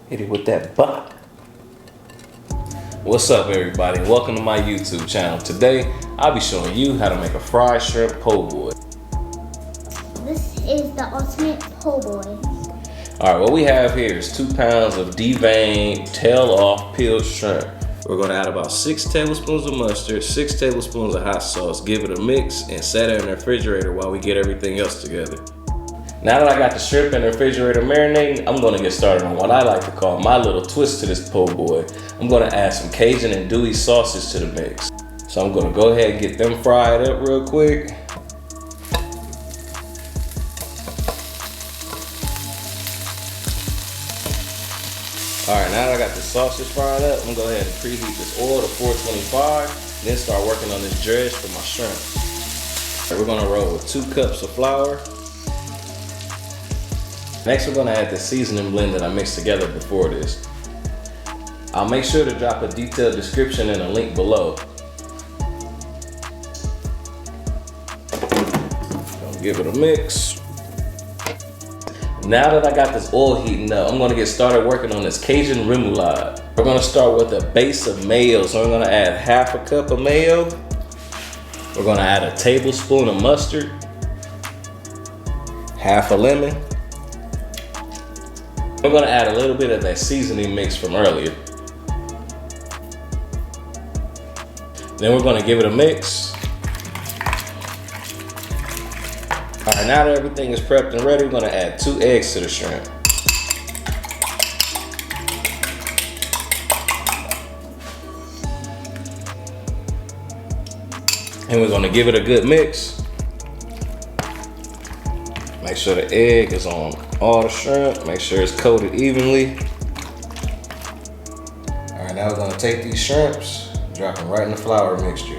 Hit it with that bop. What's up, everybody? Welcome to my YouTube channel. Today, I'll be showing you how to make a fried shrimp po' boy. This is the ultimate po' boy. All right, what we have here is 2 pounds of deveined, tail-off, peeled shrimp. We're gonna add about 6 tablespoons of mustard, 6 tablespoons of hot sauce, give it a mix, and set it in the refrigerator while we get everything else together. Now that I got the shrimp in the refrigerator marinating, I'm gonna get started on what I like to call my little twist to this po' boy. I'm gonna add some Cajun and Dewey sauces to the mix. So I'm gonna go ahead and get them fried up real quick. All right, now that I got the sausage fried up, I'm gonna go ahead and preheat this oil to 425, then start working on this dredge for my shrimp. We're gonna roll with 2 cups of flour. Next, we're gonna add the seasoning blend that I mixed together before this. I'll make sure to drop a detailed description and a link below. Gonna give it a mix. Now that I got this oil heating up, I'm gonna get started working on this Cajun remoulade. We're gonna start with a base of mayo. So we're gonna add half a cup of mayo. We're gonna add a tablespoon of mustard, half a lemon. We're gonna add a little bit of that seasoning mix from earlier. Then we're gonna give it a mix. All right, now that everything is prepped and ready, we're gonna add 2 eggs to the shrimp. And we're gonna give it a good mix. Make sure the egg is on all the shrimp. Make sure it's coated evenly. All right, now we're gonna take these shrimps, drop them right in the flour mixture.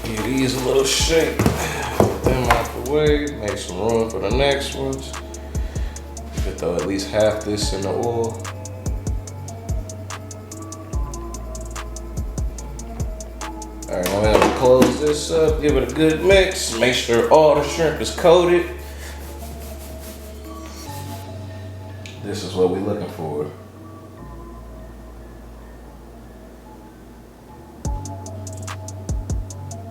Give these a little shake. Put them out the way. Make some room for the next ones. Throw at least half this in the oil. All right, now we're gonna close this up, give it a good mix, make sure all the shrimp is coated. This is what we're looking for.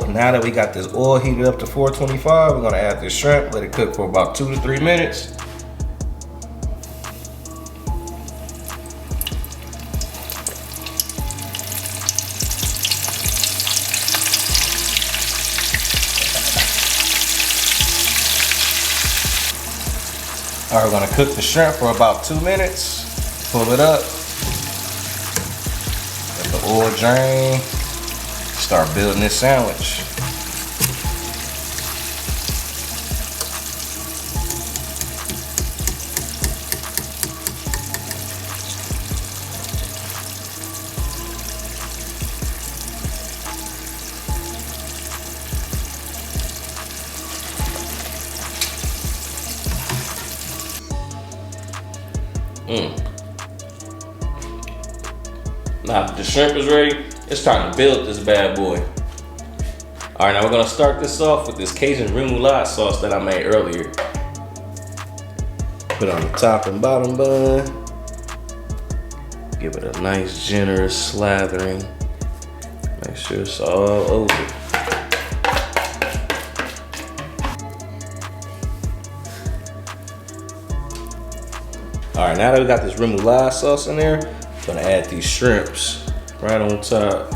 Now that we got this oil heated up to 425, we're gonna add this shrimp, let it cook for about 2 to 3 minutes. All right, we're gonna cook the shrimp for about 2 minutes. Pull it up. Let the oil drain. Start building this sandwich. Now that the shrimp is ready, it's time to build this bad boy. All right, now we're gonna start this off with this Cajun remoulade sauce that I made earlier. Put on the top and bottom bun. Give it a nice generous slathering. Make sure it's all over. All right, now that we got this remoulade sauce in there, I'm gonna add these shrimps right on top.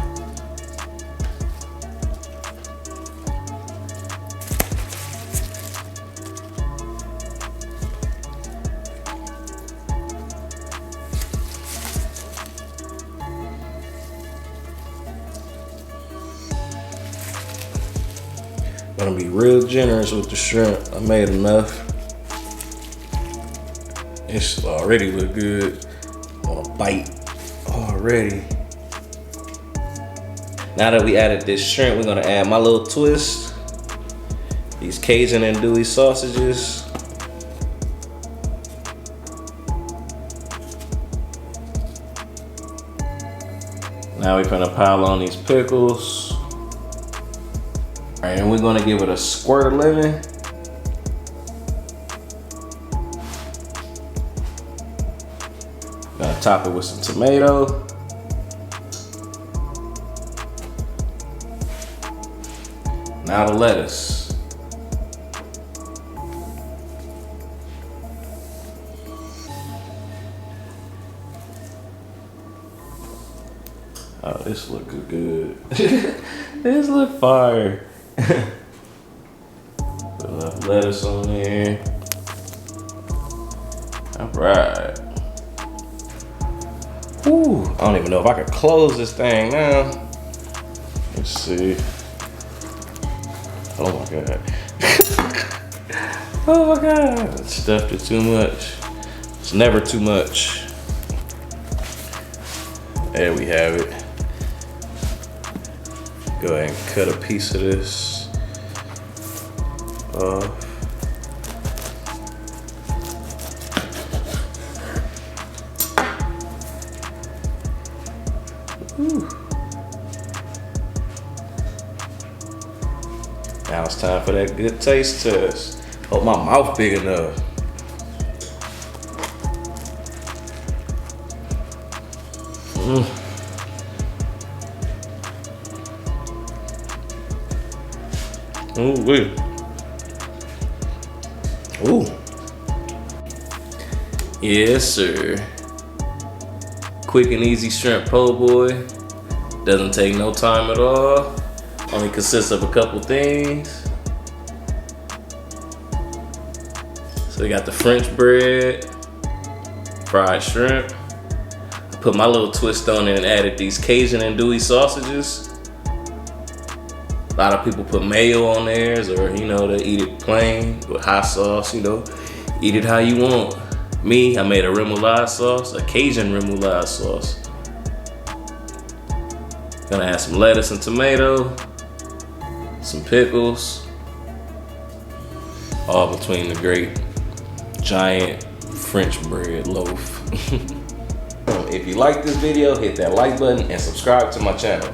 Gonna be real generous with the shrimp. I made enough. It's already look good. On a bite already. Now that we added this shrimp, we're gonna add my little twist. These Cajun and Dewey sausages. Now we're gonna pile on these pickles. All right, and we're gonna give it a squirt of lemon. Gonna top it with some tomato. Now the lettuce. Oh, this look good. This look fire. Put enough lettuce on there. All right. Ooh, I don't even know if I could close this thing now. Let's see. Oh my God. Oh my God. Stuffed it too much. It's never too much. There we have it. Go ahead and cut a piece of this off. Whew. Now it's time for that good taste test. Hope my mouth big enough. Ooh, wait. Ooh. Yes, sir. Quick and easy shrimp po' boy. Doesn't take no time at all. Only consists of a couple things. So we got the French bread, fried shrimp. I put my little twist on it and added these Cajun andouille sausages. A lot of people put mayo on theirs, or you know, they eat it plain with hot sauce, you know. Eat it how you want. Me, I made a remoulade sauce, a Cajun remoulade sauce. Gonna add some lettuce and tomato, some pickles, all between the great giant French bread loaf. If you like this video, hit that like button and subscribe to my channel.